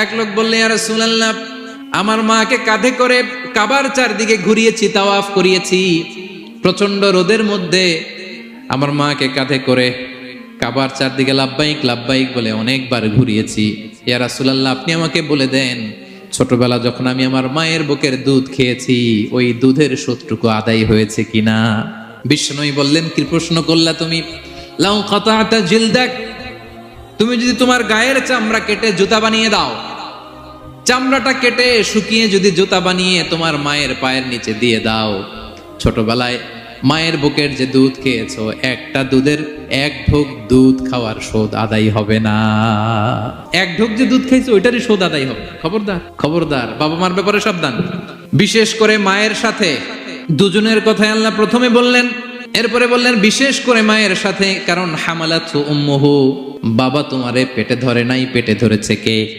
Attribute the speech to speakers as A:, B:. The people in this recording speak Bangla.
A: এক লোক বললেন, ইয়া রাসূলুল্লাহ, আমার মাকে কাঁধে করে কাবার চারদিকে ঘুরিয়েছি, তাওয়াফ করিয়েছি। প্রচন্ড রোদের মধ্যে আমার মাকে কাঁধে করে কাবার চারদিকে লাব্বাইক লাব্বাইক বলে অনেকবার ঘুরিয়েছি। ইয়া রাসূলুল্লাহ, আপনি আমাকে বলে দেন, ছোটবেলা যখন আমি আমার মায়ের বুকের দুধ খেয়েছি, ওই দুধের সুদটুকু আদায় হয়েছে কিনা? বিষ্ণুই বললেন, কি প্রশ্ন করলা তুমি? লাউ কাতাতা জিলদাক, তুমি যদি তোমার গায়ের চামড়া কেটে জুতা বানিয়ে দাও, চামড়াটা কেটে শুকিয়ে যদি জুতা বানিয়ে তোমার মায়ের পায়ের নিচে দিয়ে দাও, ছোটবেলায় মায়ের বুকের যে দুধ খেয়েছো, একটা দুধের এক ঢোক দুধ খাওয়ার শোধ আদায় হবে না। এক ঢোক যে দুধ খাইছো ওইটারই শোধ আদায় হবে। খবরদার, খবরদার, বাবা মার ব্যাপারে সাবধান। বিশেষ করে মায়ের সাথে। দুজনের কথাই আল্লাহ প্রথমে বললেন, এরপরে বললেন বিশেষ করে মায়ের সাথে, কারণ হামালাতহু উম্মুহু, বাবা তোমারে পেটে ধরে নাই, পেটে ধরেছে কে?